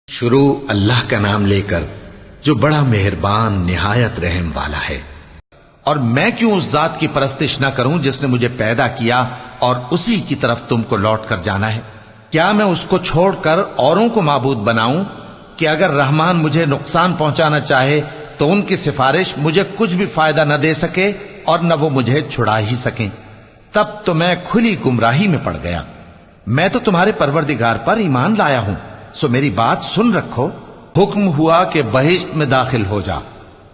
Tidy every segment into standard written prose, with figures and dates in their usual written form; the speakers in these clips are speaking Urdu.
شروع اللہ کا نام لے کر جو بڑا مہربان نہایت رحم والا ہے۔ اور میں کیوں اس ذات کی پرستش نہ کروں جس نے مجھے پیدا کیا اور اسی کی طرف تم کو لوٹ کر جانا ہے؟ کیا میں اس کو چھوڑ کر اوروں کو معبود بناؤں کہ اگر رحمان مجھے نقصان پہنچانا چاہے تو ان کی سفارش مجھے کچھ بھی فائدہ نہ دے سکے اور نہ وہ مجھے چھڑا ہی سکیں؟ تب تو میں کھلی گمراہی میں پڑ گیا۔ میں تو تمہارے پروردگار پر ایمان لایا ہوں، سو میری بات سن رکھو۔ حکم ہوا کہ بہشت میں داخل ہو جا۔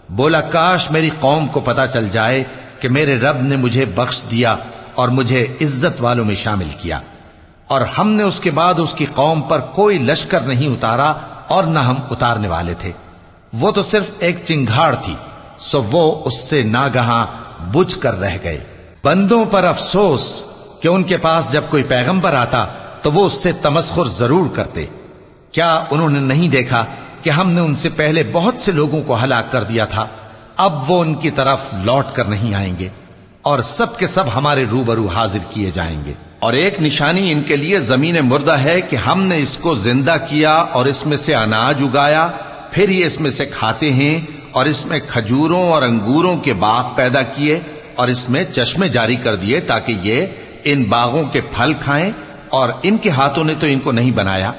بولا کاش میری قوم کو پتا چل جائے کہ میرے رب نے مجھے بخش دیا اور مجھے عزت والوں میں شامل کیا، اور ہم نے اس کے بعد اس کی قوم پر کوئی لشکر نہیں اتارا اور نہ ہم اتارنے والے تھے۔ وہ تو صرف ایک چنگھاڑ تھی، سو وہ اس سے ناگہاں بجھ کر رہ گئے۔ بندوں پر افسوس کہ ان کے پاس جب کوئی پیغمبر آتا تو وہ اس سے تمسخر ضرور کرتے۔ کیا انہوں نے نہیں دیکھا کہ ہم نے ان سے پہلے بہت سے لوگوں کو ہلاک کر دیا تھا؟ اب وہ ان کی طرف لوٹ کر نہیں آئیں گے اور سب کے سب ہمارے روبرو حاضر کیے جائیں گے۔ اور ایک نشانی ان کے لیے زمین مردہ ہے کہ ہم نے اس کو زندہ کیا اور اس میں سے اناج اگایا، پھر یہ اس میں سے کھاتے ہیں، اور اس میں کھجوروں اور انگوروں کے باغ پیدا کیے اور اس میں چشمے جاری کر دیے تاکہ یہ ان باغوں کے پھل کھائیں، اور ان کے ہاتھوں نے تو ان کو نہیں بنایا،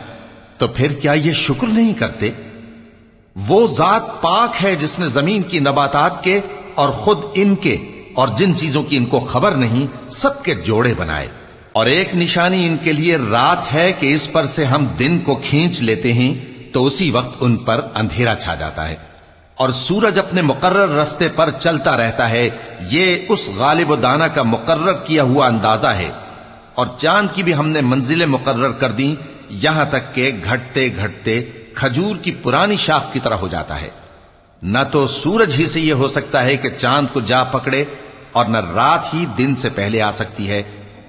تو پھر کیا یہ شکر نہیں کرتے؟ وہ ذات پاک ہے جس نے زمین کی نباتات کے اور خود ان کے اور جن چیزوں کی ان کو خبر نہیں سب کے جوڑے بنائے۔ اور ایک نشانی ان کے لیے رات ہے کہ اس پر سے ہم دن کو کھینچ لیتے ہیں تو اسی وقت ان پر اندھیرا چھا جاتا ہے، اور سورج اپنے مقرر رستے پر چلتا رہتا ہے۔ یہ اس غالب و دانا کا مقرر کیا ہوا اندازہ ہے۔ اور چاند کی بھی ہم نے منزلیں مقرر کر دیں، یہاں تک کہ گھٹتے گھٹتے کھجور کی پرانی شاخ کی طرح ہو جاتا ہے۔ نہ تو سورج ہی سے یہ ہو سکتا ہے کہ چاند کو جا پکڑے، اور نہ رات ہی دن سے پہلے آ سکتی ہے،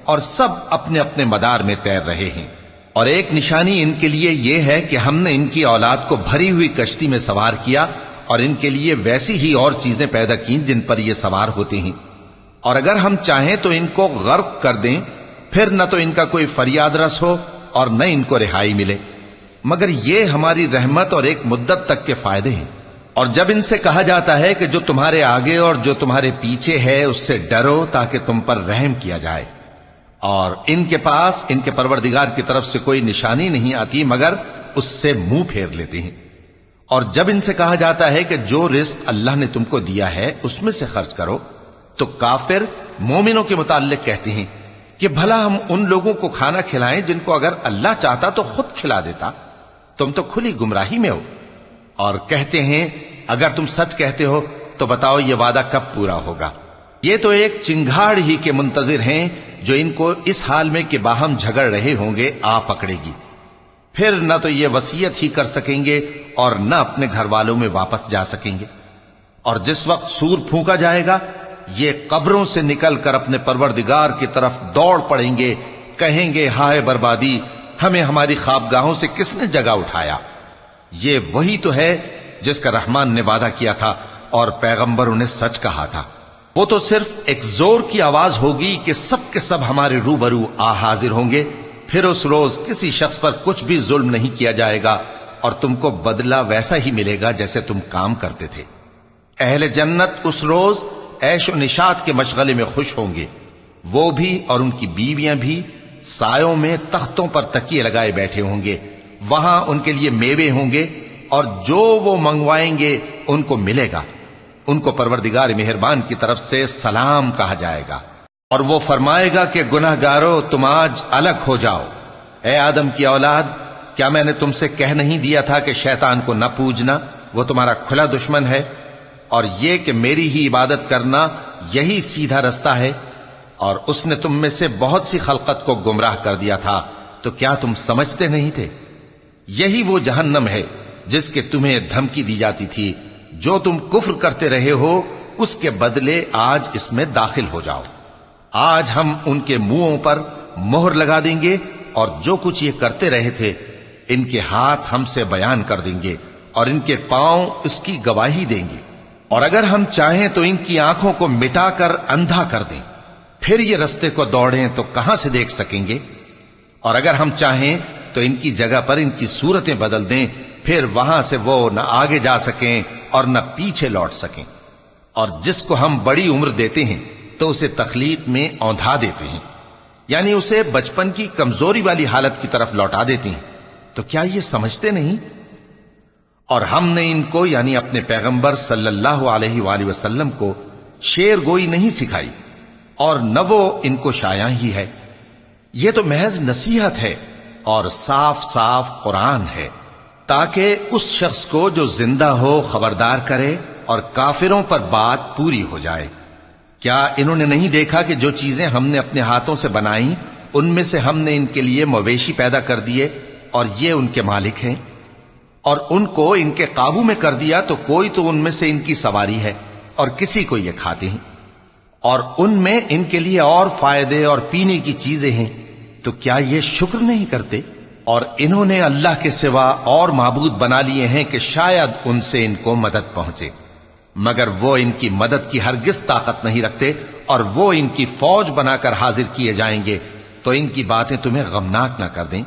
اور سب اپنے اپنے مدار میں تیر رہے ہیں۔ اور ایک نشانی ان کے لیے یہ ہے کہ ہم نے ان کی اولاد کو بھری ہوئی کشتی میں سوار کیا، اور ان کے لیے ویسی ہی اور چیزیں پیدا کی جن پر یہ سوار ہوتے ہیں۔ اور اگر ہم چاہیں تو ان کو غرق کر دیں، پھر نہ تو ان کا کوئی فریاد رس ہو اور نہ ان کو رہائی ملے، مگر یہ ہماری رحمت اور ایک مدت تک کے فائدے ہیں۔ اور جب ان سے کہا جاتا ہے کہ جو تمہارے آگے اور جو تمہارے پیچھے ہے اس سے ڈرو تاکہ تم پر رحم کیا جائے، اور ان کے پاس ان کے پروردگار کی طرف سے کوئی نشانی نہیں آتی مگر اس سے منہ پھیر لیتے ہیں۔ اور جب ان سے کہا جاتا ہے کہ جو رزق اللہ نے تم کو دیا ہے اس میں سے خرچ کرو، تو کافر مومنوں کے متعلق کہتے ہیں کہ بھلا ہم ان لوگوں کو کھانا کھلائیں جن کو اگر اللہ چاہتا تو خود کھلا دیتا، تم تو کھلی گمراہی میں ہو۔ اور کہتے ہیں اگر تم سچ کہتے ہو تو بتاؤ یہ وعدہ کب پورا ہوگا؟ یہ تو ایک چنگھاڑ ہی کے منتظر ہیں جو ان کو اس حال میں کہ باہم جھگڑ رہے ہوں گے آ پکڑے گی، پھر نہ تو یہ وصیت ہی کر سکیں گے اور نہ اپنے گھر والوں میں واپس جا سکیں گے۔ اور جس وقت سور پھونکا جائے گا یہ قبروں سے نکل کر اپنے پروردگار کی طرف دوڑ پڑیں گے، کہیں گے ہائے بربادی، ہمیں ہماری خوابگاہوں سے کس نے جگہ اٹھایا؟ یہ وہی تو ہے جس کا رحمان نے وعدہ کیا تھا اور پیغمبروں نے سچ کہا تھا۔ وہ تو صرف ایک زور کی آواز ہوگی کہ سب کے سب ہمارے روبرو آ حاضر ہوں گے، پھر اس روز کسی شخص پر کچھ بھی ظلم نہیں کیا جائے گا، اور تم کو بدلہ ویسا ہی ملے گا جیسے تم کام کرتے تھے۔ اہل جنت اس روز عیش و نشاط کے مشغلے میں خوش ہوں گے، وہ بھی اور ان کی بیویاں بھی سایوں میں تختوں پر تکیے لگائے بیٹھے ہوں گے، وہاں ان کے لیے میوے ہوں گے، اور جو وہ منگوائیں گے ان کو ملے گا۔ ان کو پروردگار مہربان کی طرف سے سلام کہا جائے گا، اور وہ فرمائے گا کہ گناہ گارو تم آج الگ ہو جاؤ۔ اے آدم کی اولاد، کیا میں نے تم سے کہہ نہیں دیا تھا کہ شیطان کو نہ پوجنا، وہ تمہارا کھلا دشمن ہے، اور یہ کہ میری ہی عبادت کرنا یہی سیدھا رستہ ہے؟ اور اس نے تم میں سے بہت سی خلقت کو گمراہ کر دیا تھا، تو کیا تم سمجھتے نہیں تھے؟ یہی وہ جہنم ہے جس کے تمہیں دھمکی دی جاتی تھی، جو تم کفر کرتے رہے ہو اس کے بدلے آج اس میں داخل ہو جاؤ۔ آج ہم ان کے منہوں پر مہر لگا دیں گے، اور جو کچھ یہ کرتے رہے تھے ان کے ہاتھ ہم سے بیان کر دیں گے، اور ان کے پاؤں اس کی گواہی دیں گے۔ اور اگر ہم چاہیں تو ان کی آنکھوں کو مٹا کر اندھا کر دیں، پھر یہ رستے کو دوڑیں تو کہاں سے دیکھ سکیں گے؟ اور اگر ہم چاہیں تو ان کی جگہ پر ان کی صورتیں بدل دیں، پھر وہاں سے وہ نہ آگے جا سکیں اور نہ پیچھے لوٹ سکیں۔ اور جس کو ہم بڑی عمر دیتے ہیں تو اسے تخلیق میں اوندھا دیتے ہیں، یعنی اسے بچپن کی کمزوری والی حالت کی طرف لوٹا دیتے ہیں۔ تو کیا یہ سمجھتے نہیں؟ اور ہم نے ان کو یعنی اپنے پیغمبر صلی اللہ علیہ وآلہ وسلم کو شعر گوئی نہیں سکھائی، اور نہ وہ ان کو شایع ہی ہے۔ یہ تو محض نصیحت ہے اور صاف صاف قرآن ہے، تاکہ اس شخص کو جو زندہ ہو خبردار کرے اور کافروں پر بات پوری ہو جائے۔ کیا انہوں نے نہیں دیکھا کہ جو چیزیں ہم نے اپنے ہاتھوں سے بنائیں ان میں سے ہم نے ان کے لیے مویشی پیدا کر دیے اور یہ ان کے مالک ہیں، اور ان کو ان کے قابو میں کر دیا تو کوئی تو ان میں سے ان کی سواری ہے اور کسی کو یہ کھاتے ہیں، اور ان میں ان کے لیے اور فائدے اور پینے کی چیزیں ہیں، تو کیا یہ شکر نہیں کرتے؟ اور انہوں نے اللہ کے سوا اور معبود بنا لیے ہیں کہ شاید ان سے ان کو مدد پہنچے، مگر وہ ان کی مدد کی ہرگز طاقت نہیں رکھتے، اور وہ ان کی فوج بنا کر حاضر کیے جائیں گے تو ان کی باتیں تمہیں غمناک نہ کر دیں۔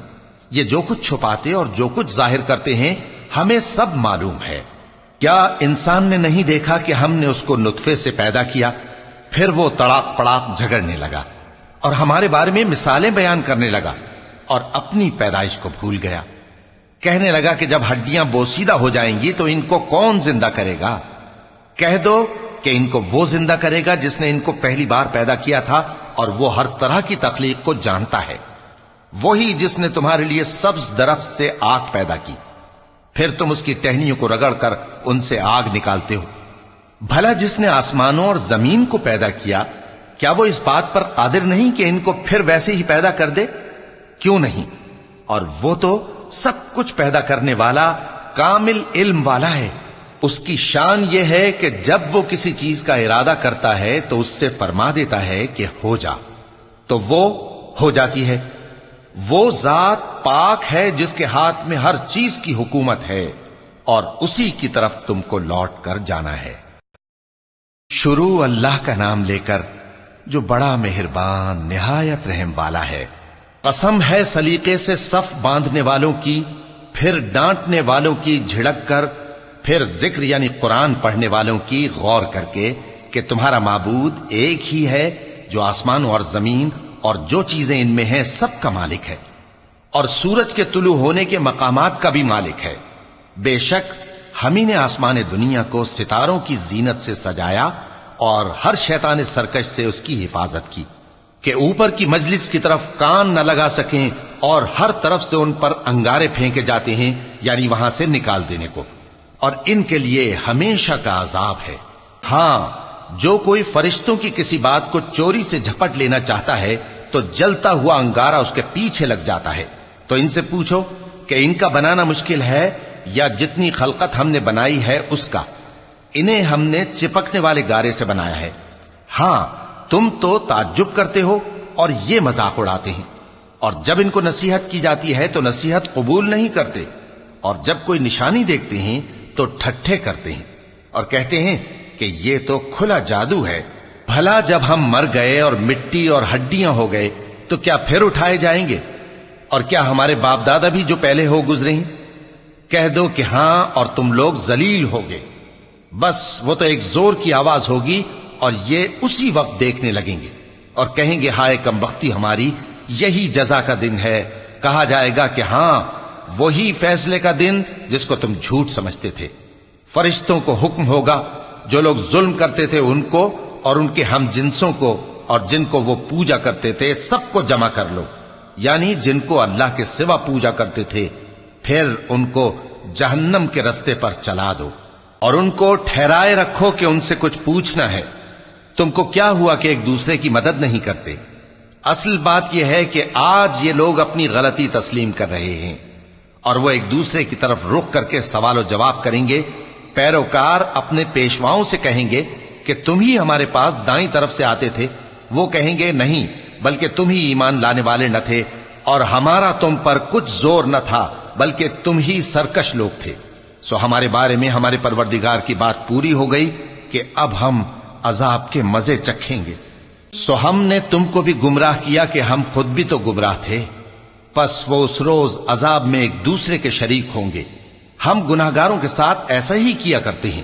یہ جو کچھ چھپاتے اور جو کچھ ظاہر کرتے ہیں ہمیں سب معلوم ہے۔ کیا انسان نے نہیں دیکھا کہ ہم نے اس کو نطفے سے پیدا کیا، پھر وہ تڑاک پڑاک جھگڑنے لگا اور ہمارے بارے میں مثالیں بیان کرنے لگا اور اپنی پیدائش کو بھول گیا۔ کہنے لگا کہ جب ہڈیاں بوسیدہ ہو جائیں گی تو ان کو کون زندہ کرے گا؟ کہہ دو کہ ان کو وہ زندہ کرے گا جس نے ان کو پہلی بار پیدا کیا تھا، اور وہ ہر طرح کی تخلیق کو جانتا ہے۔ وہی جس نے تمہارے لیے سبز درخت سے آگ پیدا کی، پھر تم اس کی ٹہنیوں کو رگڑ کر ان سے آگ نکالتے ہو۔ بھلا جس نے آسمانوں اور زمین کو پیدا کیا، کیا وہ اس بات پر قادر نہیں کہ ان کو پھر ویسے ہی پیدا کر دے؟ کیوں نہیں؟ اور وہ تو سب کچھ پیدا کرنے والا کامل علم والا ہے۔ اس کی شان یہ ہے کہ جب وہ کسی چیز کا ارادہ کرتا ہے تو اس سے فرما دیتا ہے کہ ہو جا، تو وہ ہو جاتی ہے۔ وہ ذات پاک ہے جس کے ہاتھ میں ہر چیز کی حکومت ہے، اور اسی کی طرف تم کو لوٹ کر جانا ہے۔ شروع اللہ کا نام لے کر جو بڑا مہربان نہایت رحم والا ہے۔ قسم ہے سلیقے سے صف باندھنے والوں کی، پھر ڈانٹنے والوں کی جھڑک کر، پھر ذکر یعنی قرآن پڑھنے والوں کی غور کر کے کہ تمہارا معبود ایک ہی ہے جو آسمان اور زمین اور جو چیزیں ان میں ہیں سب کا مالک ہے، اور سورج کے طلوع ہونے کے مقامات کا بھی مالک ہے۔ بے شک ہم ہی نے آسمان دنیا کو ستاروں کی زینت سے سجایا اور ہر شیطان سرکش سے اس کی حفاظت کی کہ اوپر کی مجلس کی طرف کان نہ لگا سکیں، اور ہر طرف سے ان پر انگارے پھینکے جاتے ہیں یعنی وہاں سے نکال دینے کو، اور ان کے لیے ہمیشہ کا عذاب ہے۔ ہاں، جو کوئی فرشتوں کی کسی بات کو چوری سے جھپٹ لینا چاہتا ہے تو جلتا ہوا انگارہ اس کے پیچھے لگ جاتا ہے۔ تو ان سے پوچھو کہ ان کا بنانا مشکل ہے یا جتنی خلقت ہم نے بنائی ہے اس کا؟ انہیں ہم نے چپکنے والے گارے سے بنایا ہے۔ ہاں، تم تو تعجب کرتے ہو اور یہ مذاق اڑاتے ہیں، اور جب ان کو نصیحت کی جاتی ہے تو نصیحت قبول نہیں کرتے، اور جب کوئی نشانی دیکھتے ہیں تو ٹھٹھے کرتے ہیں اور کہتے ہیں کہ یہ تو کھلا جادو ہے۔ بھلا جب ہم مر گئے اور مٹی اور ہڈیاں ہو گئے تو کیا پھر اٹھائے جائیں گے؟ اور کیا ہمارے باپ دادا بھی جو پہلے ہو گزرے ہیں؟ کہہ دو کہ ہاں، اور تم لوگ ذلیل ہوگے۔ بس وہ تو ایک زور کی آواز ہوگی اور یہ اسی وقت دیکھنے لگیں گے اور کہیں گے ہائے کمبختی ہماری، یہی جزا کا دن ہے۔ کہا جائے گا کہ ہاں، وہی فیصلے کا دن جس کو تم جھوٹ سمجھتے تھے۔ فرشتوں کو حکم ہوگا جو لوگ ظلم کرتے تھے ان کو اور ان کے ہم جنسوں کو اور جن کو وہ پوجا کرتے تھے سب کو جمع کر لو، یعنی جن کو اللہ کے سوا پوجا کرتے تھے، پھر ان کو جہنم کے رستے پر چلا دو اور ان کو ٹھہرائے رکھو کہ ان سے کچھ پوچھنا ہے۔ تم کو کیا ہوا کہ ایک دوسرے کی مدد نہیں کرتے؟ اصل بات یہ ہے کہ آج یہ لوگ اپنی غلطی تسلیم کر رہے ہیں اور وہ ایک دوسرے کی طرف رخ کر کے سوال و جواب کریں گے۔ پیروکار اپنے پیشواؤں سے کہیں گے کہ تم ہی ہمارے پاس دائیں طرف سے آتے تھے۔ وہ کہیں گے نہیں، بلکہ تم ہی ایمان لانے والے نہ تھے اور ہمارا تم پر کچھ زور نہ تھا، بلکہ تم ہی سرکش لوگ تھے۔ سو ہمارے بارے میں ہمارے پروردگار کی بات پوری ہو گئی کہ اب ہم عذاب کے مزے چکھیں گے۔ سو ہم نے تم کو بھی گمراہ کیا کہ ہم خود بھی تو گمراہ تھے۔ پس وہ اس روز عذاب میں ایک دوسرے کے شریک ہوں گے۔ ہم گناہگاروں کے ساتھ ایسا ہی کیا کرتے ہیں۔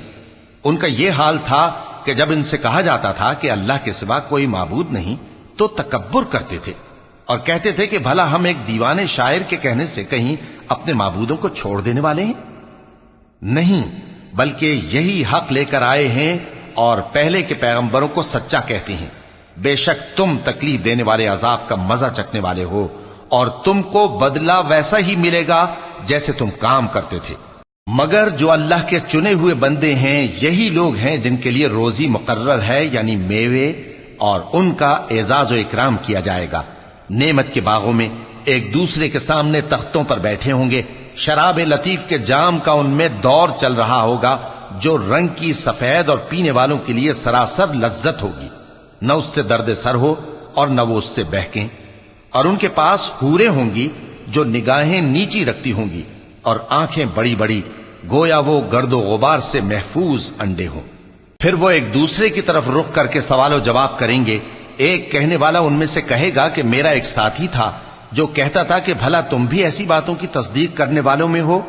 ان کا یہ حال تھا کہ جب ان سے کہا جاتا تھا کہ اللہ کے سوا کوئی معبود نہیں تو تکبر کرتے تھے اور کہتے تھے کہ بھلا ہم ایک دیوانے شاعر کے کہنے سے کہیں اپنے معبودوں کو چھوڑ دینے والے ہیں؟ نہیں، بلکہ یہی حق لے کر آئے ہیں اور پہلے کے پیغمبروں کو سچا کہتے ہیں۔ بے شک تم تکلیف دینے والے عذاب کا مزہ چکھنے والے ہو اور تم کو بدلہ ویسا ہی ملے گا جیسے تم کام کرتے تھے۔ مگر جو اللہ کے چنے ہوئے بندے ہیں یہی لوگ ہیں جن کے لیے روزی مقرر ہے، یعنی میوے، اور ان کا اعزاز و اکرام کیا جائے گا۔ نعمت کے باغوں میں ایک دوسرے کے سامنے تختوں پر بیٹھے ہوں گے، شراب لطیف کے جام کا ان میں دور چل رہا ہوگا جو رنگ کی سفید اور پینے والوں کے لیے سراسر لذت ہوگی، نہ اس سے درد سر ہو اور نہ وہ اس سے بہکیں۔ اور ان کے پاس حوریں ہوں گی جو نگاہیں نیچی رکھتی ہوں گی اور آنکھیں بڑی بڑی، گویا وہ گرد و غبار سے محفوظ انڈے ہوں۔ پھر وہ ایک دوسرے کی طرف رخ کر کے سوال و جواب کریں گے۔ ایک کہنے والا ان میں سے کہے گا کہ میرا ایک ساتھی تھا جو کہتا تھا کہ بھلا تم بھی ایسی باتوں کی تصدیق کرنے والوں میں ہو؟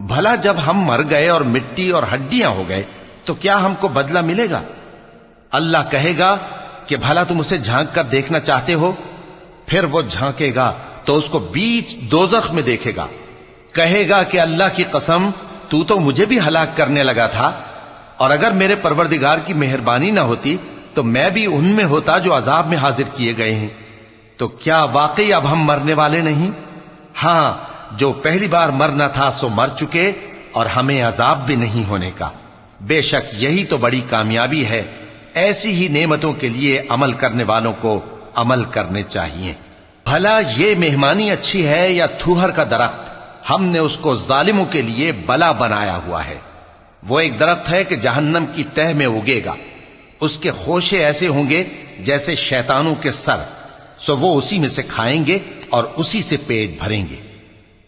بھلا جب ہم مر گئے اور مٹی اور ہڈیاں ہو گئے تو کیا ہم کو بدلہ ملے گا؟ اللہ کہے گا کہ بھلا تم اسے جھانک کر دیکھنا چاہتے ہو؟ پھر وہ جھانکے گا تو اس کو بیچ دوزخ میں دیکھے گا، کہے گا کہ اللہ کی قسم تو مجھے بھی ہلاک کرنے لگا تھا، اور اگر میرے پروردگار کی مہربانی نہ ہوتی تو میں بھی ان میں ہوتا جو عذاب میں حاضر کیے گئے ہیں۔ تو کیا واقعی اب ہم مرنے والے نہیں؟ ہاں، جو پہلی بار مرنا تھا سو مر چکے اور ہمیں عذاب بھی نہیں ہونے کا۔ بے شک یہی تو بڑی کامیابی ہے۔ ایسی ہی نعمتوں کے لیے عمل کرنے والوں کو عمل کرنے چاہیے۔ بھلا یہ مہمانی اچھی ہے یا تھوہر کا درخت؟ ہم نے اس کو ظالموں کے لیے بلا بنایا ہوا ہے۔ وہ ایک درخت ہے کہ جہنم کی تہ میں اگے گا، اس کے خوشے ایسے ہوں گے جیسے شیطانوں کے سر، سو وہ اسی میں سے کھائیں گے اور اسی سے پیٹ بھریں گے۔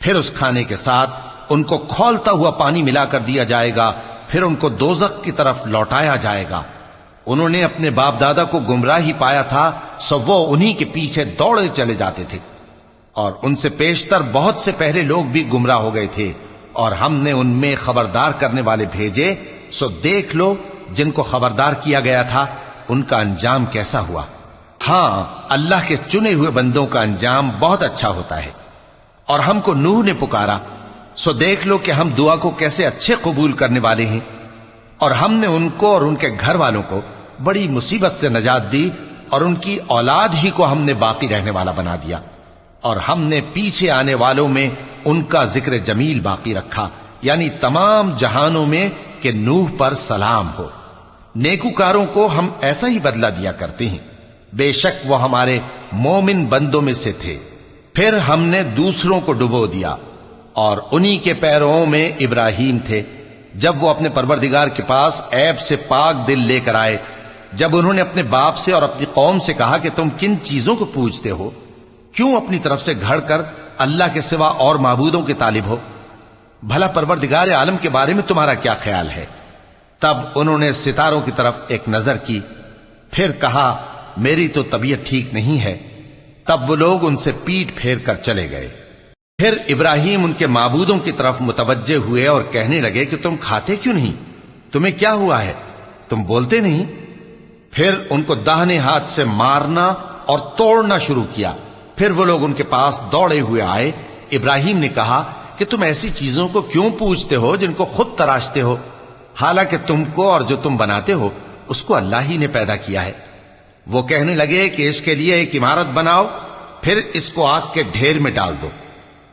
پھر اس کھانے کے ساتھ ان کو کھولتا ہوا پانی ملا کر دیا جائے گا، پھر ان کو دوزخ کی طرف لوٹایا جائے گا۔ انہوں نے اپنے باپ دادا کو گمراہی پایا تھا، سو وہ انہی کے پیچھے دوڑے چلے جاتے تھے، اور ان سے پیشتر بہت سے پہلے لوگ بھی گمراہ ہو گئے تھے، اور ہم نے ان میں خبردار کرنے والے بھیجے، سو دیکھ لو جن کو خبردار کیا گیا تھا ان کا انجام کیسا ہوا۔ ہاں، اللہ کے چنے ہوئے بندوں کا انجام بہت اچھا ہوتا ہے۔ اور ہم کو نوح نے پکارا، سو دیکھ لو کہ ہم دعا کو کیسے اچھے قبول کرنے والے ہیں، اور ہم نے ان کو اور ان کے گھر والوں کو بڑی مصیبت سے نجات دی، اور ان کی اولاد ہی کو ہم نے باقی رہنے والا بنا دیا، اور ہم نے پیچھے آنے والوں میں ان کا ذکر جمیل باقی رکھا، یعنی تمام جہانوں میں کہ نوح پر سلام ہو۔ نیکوکاروں کو ہم ایسا ہی بدلہ دیا کرتے ہیں، بے شک وہ ہمارے مومن بندوں میں سے تھے۔ پھر ہم نے دوسروں کو ڈبو دیا، اور انہی کے پیروں میں ابراہیم تھے، جب وہ اپنے پروردگار کے پاس عیب سے پاک دل لے کر آئے، جب انہوں نے اپنے باپ سے اور اپنی قوم سے کہا کہ تم کن چیزوں کو پوجتے ہو؟ کیوں اپنی طرف سے گھڑ کر اللہ کے سوا اور معبودوں کے طالب ہو؟ بھلا پروردگار عالم کے بارے میں تمہارا کیا خیال ہے؟ تب انہوں نے ستاروں کی طرف ایک نظر کی، پھر کہا میری تو طبیعت ٹھیک نہیں ہے۔ تب وہ لوگ ان سے پیٹ پھیر کر چلے گئے۔ پھر ابراہیم ان کے معبودوں کی طرف متوجہ ہوئے اور کہنے لگے کہ تم کھاتے کیوں نہیں؟ تمہیں کیا ہوا ہے؟ تم بولتے نہیں؟ پھر ان کو داہنے ہاتھ سے مارنا اور توڑنا شروع کیا۔ پھر وہ لوگ ان کے پاس دوڑے ہوئے آئے۔ ابراہیم نے کہا کہ تم ایسی چیزوں کو کیوں پوجتے ہو جن کو خود تراشتے ہو؟ حالانکہ تم کو اور جو تم بناتے ہو اس کو اللہ ہی نے پیدا کیا ہے۔ وہ کہنے لگے کہ اس کے لیے ایک عمارت بناؤ، پھر اس کو آگ کے ڈھیر میں ڈال دو۔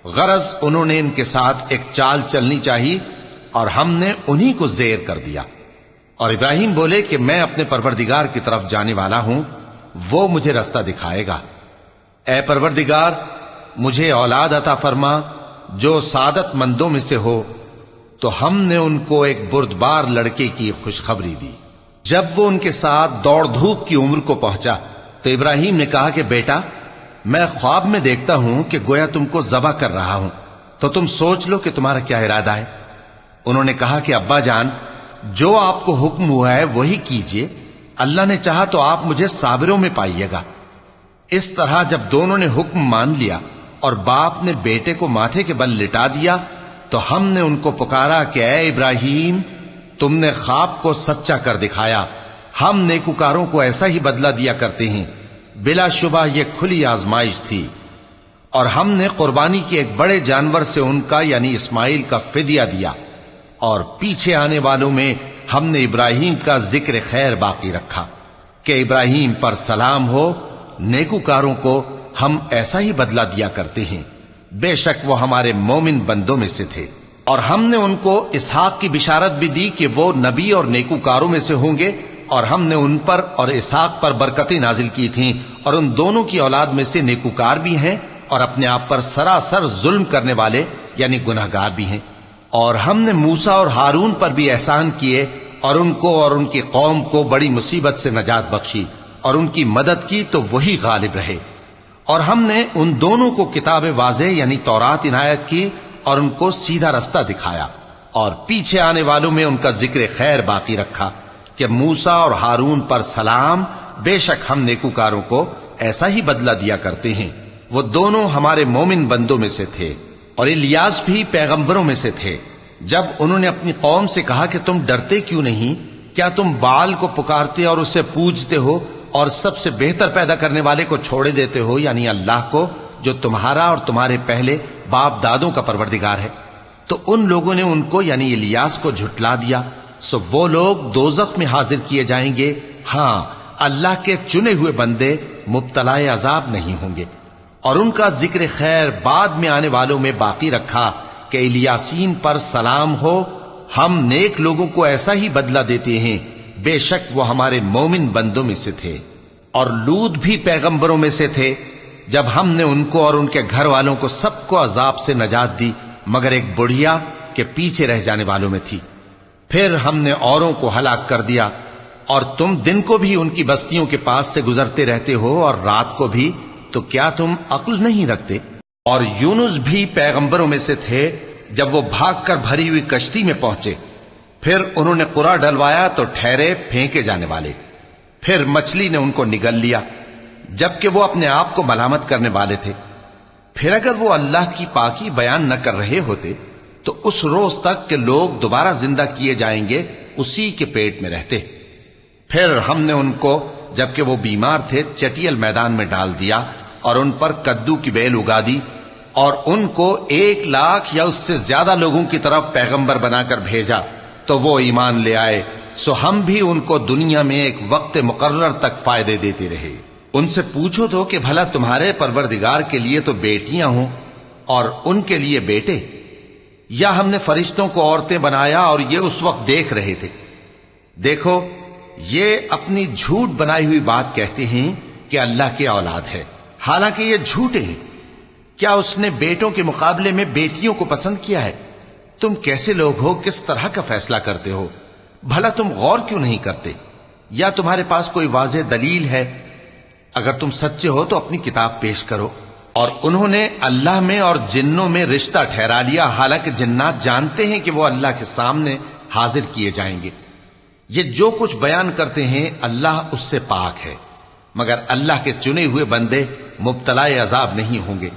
غرض انہوں نے ان کے ساتھ ایک چال چلنی چاہی، اور ہم نے انہی کو زیر کر دیا۔ اور ابراہیم بولے کہ میں اپنے پروردگار کی طرف جانے والا ہوں، وہ مجھے رستہ دکھائے گا۔ اے پروردگار، مجھے اولاد عطا فرما جو سعادت مندوں میں سے ہو۔ تو ہم نے ان کو ایک بردبار لڑکے کی خوشخبری دی۔ جب وہ ان کے ساتھ دوڑ دھوپ کی عمر کو پہنچا تو ابراہیم نے کہا کہ بیٹا، میں خواب میں دیکھتا ہوں کہ گویا تم کو ذبح کر رہا ہوں، تو تم سوچ لو کہ تمہارا کیا ارادہ ہے۔ انہوں نے کہا کہ ابا جان، جو آپ کو حکم ہوا ہے وہی کیجئے، اللہ نے چاہا تو آپ مجھے صابروں میں پائیے گا۔ اس طرح جب دونوں نے حکم مان لیا اور باپ نے بیٹے کو ماتھے کے بل لٹا دیا تو ہم نے ان کو پکارا کہ اے ابراہیم تم نے خواب کو سچا کر دکھایا، ہم نیکوکاروں کو ایسا ہی بدلہ دیا کرتے ہیں، بلا شبہ یہ کھلی آزمائش تھی۔ اور ہم نے قربانی کی ایک بڑے جانور سے ان کا یعنی اسماعیل کا فدیہ دیا، اور پیچھے آنے والوں میں ہم نے ابراہیم کا ذکر خیر باقی رکھا کہ ابراہیم پر سلام ہو، نیکوکاروں کو ہم ایسا ہی بدلہ دیا کرتے ہیں، بے شک وہ ہمارے مومن بندوں میں سے تھے۔ اور ہم نے ان کو اسحاق کی بشارت بھی دی کہ وہ نبی اور نیکوکاروں میں سے ہوں گے، اور ہم نے ان پر اور اسحاق پر برکتیں نازل کی تھیں، اور ان دونوں کی اولاد میں سے نیکوکار بھی ہیں اور اپنے آپ پر سراسر ظلم کرنے والے یعنی گناہگار بھی ہیں۔ اور ہم نے موسیٰ اور ہارون پر بھی احسان کیے اور ان کو اور ان کی قوم کو بڑی مصیبت سے نجات بخشی اور ان کی مدد کی تو وہی غالب رہے۔ اور ہم نے ان دونوں کو کتاب واضح یعنی تورات عنایت کی اور ان کو سیدھا رستہ دکھایا، اور پیچھے آنے والوں میں ان کا ذکر خیر باقی رکھا کہ موسیٰ اور ہارون پر سلام، بے شک ہم نیکوکاروں کو ایسا ہی بدلہ دیا کرتے ہیں، وہ دونوں ہمارے مومن بندوں میں سے تھے۔ اور الیاس بھی پیغمبروں میں سے تھے۔ جب انہوں نے اپنی قوم سے کہا کہ تم ڈرتے کیوں نہیں؟ کیا تم بال کو پکارتے اور اسے پوجتے ہو اور سب سے بہتر پیدا کرنے والے کو چھوڑے دیتے ہو یعنی اللہ کو، جو تمہارا اور تمہارے پہلے باپ دادوں کا پروردگار ہے؟ تو ان لوگوں نے ان کو یعنی الیاس کو جھٹلا دیا، سو وہ لوگ دوزخ میں حاضر کیے جائیں گے۔ ہاں، اللہ کے چنے ہوئے بندے مبتلا عذاب نہیں ہوں گے۔ اور ان کا ذکر خیر بعد میں آنے والوں میں باقی رکھا کہ الیاسین پر سلام ہو، ہم نیک لوگوں کو ایسا ہی بدلہ دیتے ہیں، بے شک وہ ہمارے مومن بندوں میں سے تھے۔ اور لوط بھی پیغمبروں میں سے تھے، جب ہم نے ان کو اور ان کے گھر والوں کو سب کو عذاب سے نجات دی مگر ایک بڑھیا کہ پیچھے رہ جانے والوں میں تھی۔ پھر ہم نے اوروں کو ہلاک کر دیا، اور تم دن کو بھی ان کی بستیوں کے پاس سے گزرتے رہتے ہو اور رات کو بھی، تو کیا تم عقل نہیں رکھتے؟ اور یونس بھی پیغمبروں میں سے تھے، جب وہ بھاگ کر بھری ہوئی کشتی میں پہنچے، پھر انہوں نے قرع ڈلوایا تو ٹھہرے پھینکے جانے والے، پھر مچھلی نے ان کو نگل لیا جبکہ وہ اپنے آپ کو ملامت کرنے والے تھے۔ پھر اگر وہ اللہ کی پاکی بیان نہ کر رہے ہوتے تو اس روز تک کہ لوگ دوبارہ زندہ کیے جائیں گے اسی کے پیٹ میں رہتے۔ پھر ہم نے ان کو جبکہ وہ بیمار تھے چٹیل میدان میں ڈال دیا اور ان پر کدو کی بیل اگا دی، اور ان کو 1,00,000 یا اس سے زیادہ لوگوں کی طرف پیغمبر بنا کر بھیجا تو وہ ایمان لے آئے، سو ہم بھی ان کو دنیا میں ایک وقت مقرر تک فائدے دیتے رہے۔ ان سے پوچھو تو کہ بھلا تمہارے پروردگار کے لیے تو بیٹیاں ہوں اور ان کے لیے بیٹے، یا ہم نے فرشتوں کو عورتیں بنایا اور یہ اس وقت دیکھ رہے تھے؟ دیکھو، یہ اپنی جھوٹ بنائی ہوئی بات کہتے ہیں کہ اللہ کی اولاد ہے، حالانکہ یہ جھوٹے ہیں۔ کیا اس نے بیٹوں کے مقابلے میں بیٹیوں کو پسند کیا ہے؟ تم کیسے لوگ ہو، کس طرح کا فیصلہ کرتے ہو؟ بھلا تم غور کیوں نہیں کرتے؟ یا تمہارے پاس کوئی واضح دلیل ہے؟ اگر تم سچے ہو تو اپنی کتاب پیش کرو۔ اور انہوں نے اللہ میں اور جنوں میں رشتہ ٹھہرا لیا، حالانکہ جنات جانتے ہیں کہ وہ اللہ کے سامنے حاضر کیے جائیں گے۔ یہ جو کچھ بیان کرتے ہیں اللہ اس سے پاک ہے، مگر اللہ کے چنے ہوئے بندے مبتلا عذاب نہیں ہوں گے۔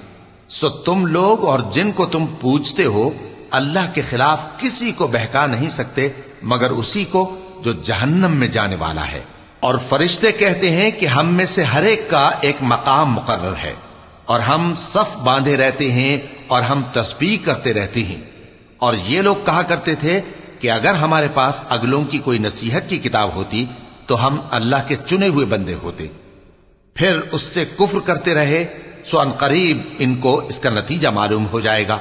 سو تم لوگ اور جن کو تم پوجتے ہو اللہ کے خلاف کسی کو بہکا نہیں سکتے مگر اسی کو جو جہنم میں جانے والا ہے۔ اور فرشتے کہتے ہیں کہ ہم میں سے ہر ایک کا ایک مقام مقرر ہے، اور ہم صف باندھے رہتے ہیں اور ہم تسبیح کرتے رہتے ہیں۔ اور یہ لوگ کہا کرتے تھے کہ اگر ہمارے پاس اگلوں کی کوئی نصیحت کی کتاب ہوتی تو ہم اللہ کے چنے ہوئے بندے ہوتے۔ پھر اس سے کفر کرتے رہے، سو ان قریب ان کو اس کا نتیجہ معلوم ہو جائے گا۔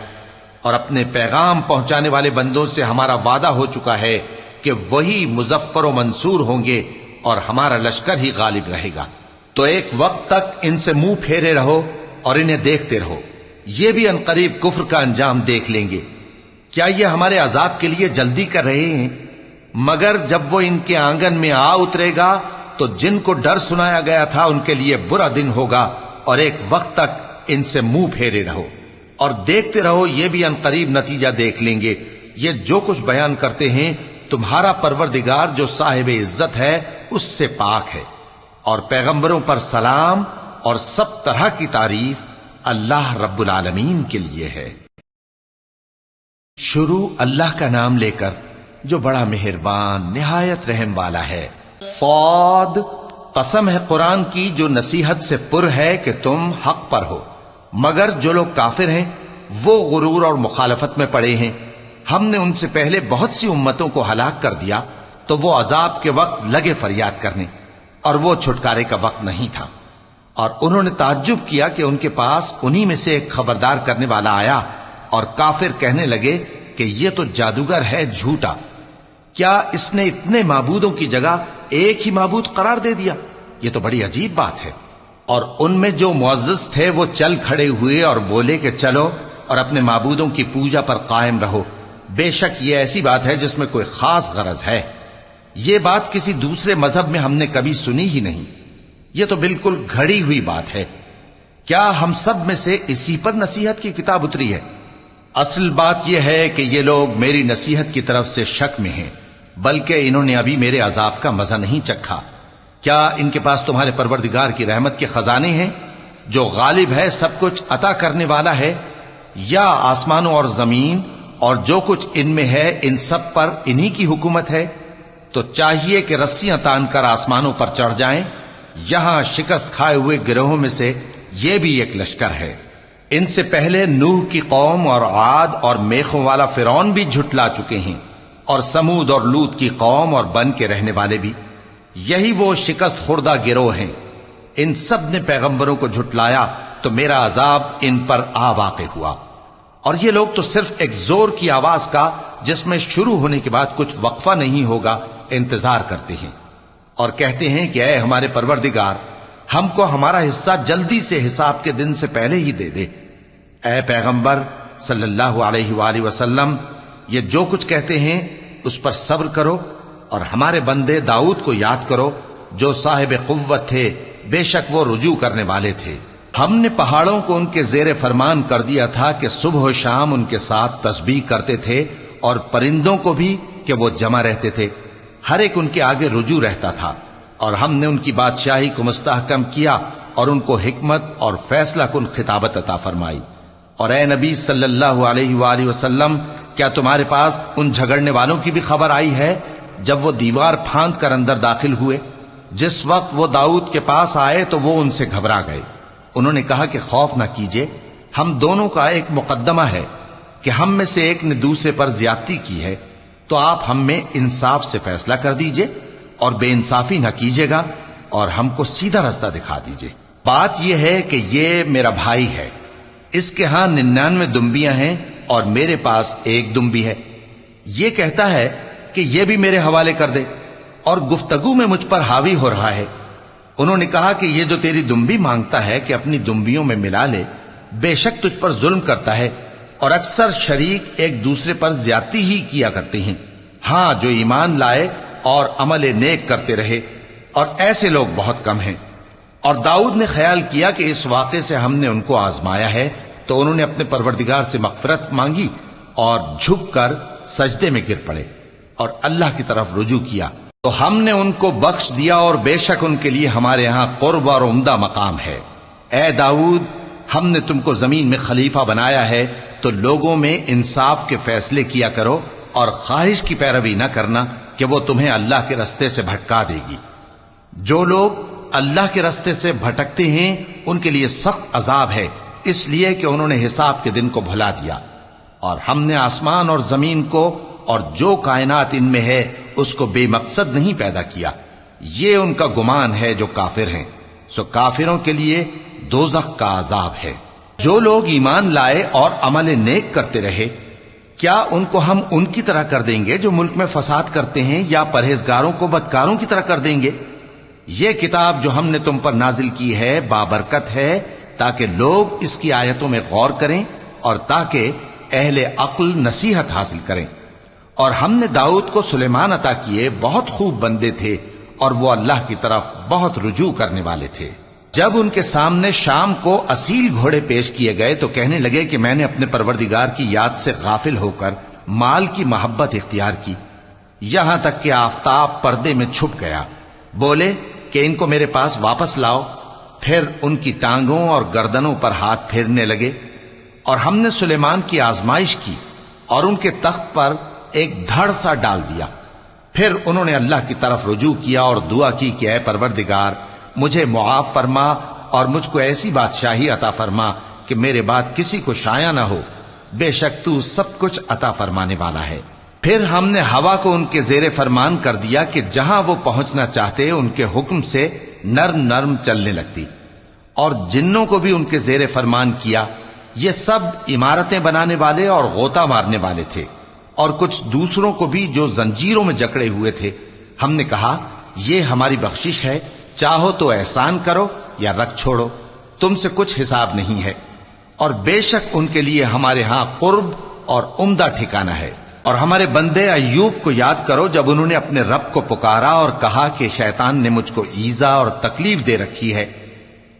اور اپنے پیغام پہنچانے والے بندوں سے ہمارا وعدہ ہو چکا ہے کہ وہی مظفر و منصور ہوں گے اور ہمارا لشکر ہی غالب رہے گا۔ تو ایک وقت تک ان سے منہ پھیرے رہو اور انہیں دیکھتے رہو، یہ بھی ان قریب کفر کا انجام دیکھ لیں گے۔ کیا یہ ہمارے عذاب کے لیے جلدی کر رہے ہیں؟ مگر جب وہ ان کے آنگن میں آ اترے گا تو جن کو ڈر سنایا گیا تھا ان کے لیے برا دن ہوگا، اور ایک وقت تک ان سے منہ پھیرے رہو اور دیکھتے رہو، یہ بھی ان قریب نتیجہ دیکھ لیں گے۔ یہ جو کچھ بیان کرتے ہیں تمہارا پروردگار جو صاحب عزت ہے اس سے پاک ہے۔ اور پیغمبروں پر سلام اور سب طرح کی تعریف اللہ رب العالمین کے لیے ہے۔ شروع اللہ کا نام لے کر جو بڑا مہربان نہایت رحم والا ہے۔ صاد، قسم ہے قرآن کی جو نصیحت سے پر ہے کہ تم حق پر ہو، مگر جو لوگ کافر ہیں وہ غرور اور مخالفت میں پڑے ہیں۔ ہم نے ان سے پہلے بہت سی امتوں کو ہلاک کر دیا تو وہ عذاب کے وقت لگے فریاد کرنے، اور وہ چھٹکارے کا وقت نہیں تھا۔ اور انہوں نے تعجب کیا کہ ان کے پاس انہی میں سے ایک خبردار کرنے والا آیا، اور کافر کہنے لگے کہ یہ تو جادوگر ہے جھوٹا، کیا اس نے اتنے معبودوں کی جگہ ایک ہی معبود قرار دے دیا؟ یہ تو بڑی عجیب بات ہے۔ اور ان میں جو معزز تھے وہ چل کھڑے ہوئے اور بولے کہ چلو اور اپنے معبودوں کی پوجا پر قائم رہو، بے شک یہ ایسی بات ہے جس میں کوئی خاص غرض ہے۔ یہ بات کسی دوسرے مذہب میں ہم نے کبھی سنی ہی نہیں، یہ تو بالکل گھڑی ہوئی بات ہے۔ کیا ہم سب میں سے اسی پر نصیحت کی کتاب اتری ہے؟ اصل بات یہ ہے کہ یہ لوگ میری نصیحت کی طرف سے شک میں ہیں، بلکہ انہوں نے ابھی میرے عذاب کا مزہ نہیں چکھا۔ کیا ان کے پاس تمہارے پروردگار کی رحمت کے خزانے ہیں جو غالب ہے، سب کچھ عطا کرنے والا ہے؟ یا آسمانوں اور زمین اور جو کچھ ان میں ہے ان سب پر انہی کی حکومت ہے؟ تو چاہیے کہ رسیاں تان کر آسمانوں پر چڑھ جائیں۔ یہاں شکست کھائے ہوئے گروہوں میں سے یہ بھی ایک لشکر ہے۔ ان سے پہلے نوح کی قوم اور عاد اور میخوں والا فرعون بھی جھٹلا چکے ہیں، اور سمود اور لوط کی قوم اور بن کے رہنے والے بھی، یہی وہ شکست خوردہ گروہ ہیں۔ ان سب نے پیغمبروں کو جھٹلایا تو میرا عذاب ان پر آ واقع ہوا، اور یہ لوگ تو صرف ایک زور کی آواز کا جس میں شروع ہونے کے بعد کچھ وقفہ نہیں ہوگا انتظار کرتے ہیں، اور کہتے ہیں کہ اے ہمارے پروردگار، ہم کو ہمارا حصہ جلدی سے حساب کے دن سے پہلے ہی دے دے۔ اے پیغمبر صلی اللہ علیہ وآلہ وسلم، یہ جو کچھ کہتے ہیں اس پر صبر کرو، اور ہمارے بندے داؤد کو یاد کرو جو صاحب قوت تھے، بے شک وہ رجوع کرنے والے تھے۔ ہم نے پہاڑوں کو ان کے زیر فرمان کر دیا تھا کہ صبح و شام ان کے ساتھ تسبیح کرتے تھے، اور پرندوں کو بھی کہ وہ جمع رہتے تھے، ہر ایک ان کے آگے رجوع رہتا تھا۔ اور ہم نے ان کی بادشاہی کو مستحکم کیا اور ان کو حکمت اور فیصلہ کن خطابت عطا فرمائی۔ اور اے نبی صلی اللہ علیہ وآلہ وسلم، کیا تمہارے پاس ان جھگڑنے والوں کی بھی خبر آئی ہے جب وہ دیوار پھاند کر اندر داخل ہوئے؟ جس وقت وہ داؤد کے پاس آئے تو وہ ان سے گھبرا گئے۔ انہوں نے کہا کہ خوف نہ کیجیے، ہم دونوں کا ایک مقدمہ ہے کہ ہم میں سے ایک نے دوسرے پر زیادتی کی ہے، تو آپ ہم میں انصاف سے فیصلہ کر دیجئے اور بے انصافی نہ کیجیے گا، اور ہم کو سیدھا رستہ دکھا دیجئے۔ بات یہ ہے کہ یہ میرا بھائی ہے، اس کے ہاں 99 دمبیاں ہیں اور میرے پاس ایک دمبی ہے۔ یہ کہتا ہے کہ یہ بھی میرے حوالے کر دے، اور گفتگو میں مجھ پر حاوی ہو رہا ہے۔ انہوں نے کہا کہ یہ جو تیری دمبی مانگتا ہے کہ اپنی دمبیوں میں ملا لے، بے شک تجھ پر ظلم کرتا ہے، اور اکثر شریک ایک دوسرے پر زیادتی ہی کیا کرتے ہیں۔ ہاں، جو ایمان لائے اور عمل نیک کرتے رہے، اور ایسے لوگ بہت کم ہیں۔ اور داؤد نے خیال کیا کہ اس واقعے سے ہم نے ان کو آزمایا ہے، تو انہوں نے اپنے پروردگار سے مغفرت مانگی اور جھک کر سجدے میں گر پڑے اور اللہ کی طرف رجوع کیا، تو ہم نے ان کو بخش دیا، اور بے شک ان کے لیے ہمارے ہاں قرب اور عمدہ مقام ہے۔ اے داؤد، ہم نے تم کو زمین میں خلیفہ بنایا ہے، تو لوگوں میں انصاف کے فیصلے کیا کرو، اور خواہش کی پیروی نہ کرنا کہ وہ تمہیں اللہ کے رستے سے بھٹکا دے گی۔ جو لوگ اللہ کے رستے سے بھٹکتے ہیں ان کے لیے سخت عذاب ہے، اس لیے کہ انہوں نے حساب کے دن کو بھلا دیا۔ اور ہم نے آسمان اور زمین کو اور جو کائنات ان میں ہے اس کو بے مقصد نہیں پیدا کیا، یہ ان کا گمان ہے جو کافر ہیں، سو کافروں کے لیے دوزخ کا عذاب ہے۔ جو لوگ ایمان لائے اور عمل نیک کرتے رہے، کیا ان کو ہم ان کی طرح کر دیں گے جو ملک میں فساد کرتے ہیں، یا پرہیزگاروں کو بدکاروں کی طرح کر دیں گے؟ یہ کتاب جو ہم نے تم پر نازل کی ہے بابرکت ہے، تاکہ لوگ اس کی آیتوں میں غور کریں اور تاکہ اہل عقل نصیحت حاصل کریں۔ اور ہم نے داؤد کو سلیمان عطا کیے، بہت خوب بندے تھے، اور وہ اللہ کی طرف بہت رجوع کرنے والے تھے۔ جب ان کے سامنے شام کو اصیل گھوڑے پیش کیے گئے تو کہنے لگے کہ میں نے اپنے پروردگار کی یاد سے غافل ہو کر مال کی محبت اختیار کی، یہاں تک کہ آفتاب پردے میں چھپ گیا۔ بولے کہ ان کو میرے پاس واپس لاؤ، پھر ان کی ٹانگوں اور گردنوں پر ہاتھ پھیرنے لگے، اور ہم نے سلیمان کی آزمائش کی اور ان کے تخت پر ایک دھڑ سا ڈال دیا۔ پھر انہوں نے اللہ کی طرف رجوع کیا اور دعا کی کہ اے پروردگار، مجھے معاف فرما اور مجھ کو ایسی بادشاہی عطا فرما کہ میرے بعد کسی کو شایع نہ ہو، بے شک تو سب کچھ عطا فرمانے والا ہے۔ پھر ہم نے ہوا کو ان کے زیر فرمان کر دیا کہ جہاں وہ پہنچنا چاہتے ان کے حکم سے نرم نرم چلنے لگتی، اور جنوں کو بھی ان کے زیر فرمان کیا۔ یہ سب عمارتیں بنانے والے اور غوطہ مارنے والے تھے، اور کچھ دوسروں کو بھی جو زنجیروں میں جکڑے ہوئے تھے۔ ہم نے کہا یہ ہماری بخشش ہے، چاہو تو احسان کرو یا رکھ چھوڑو، تم سے کچھ حساب نہیں ہے، اور بے شک ان کے لیے ہمارے ہاں قرب اور عمدہ ٹھکانہ ہے۔ اور ہمارے بندے ایوب کو یاد کرو جب انہوں نے اپنے رب کو پکارا اور کہا کہ شیطان نے مجھ کو ایذا اور تکلیف دے رکھی ہے۔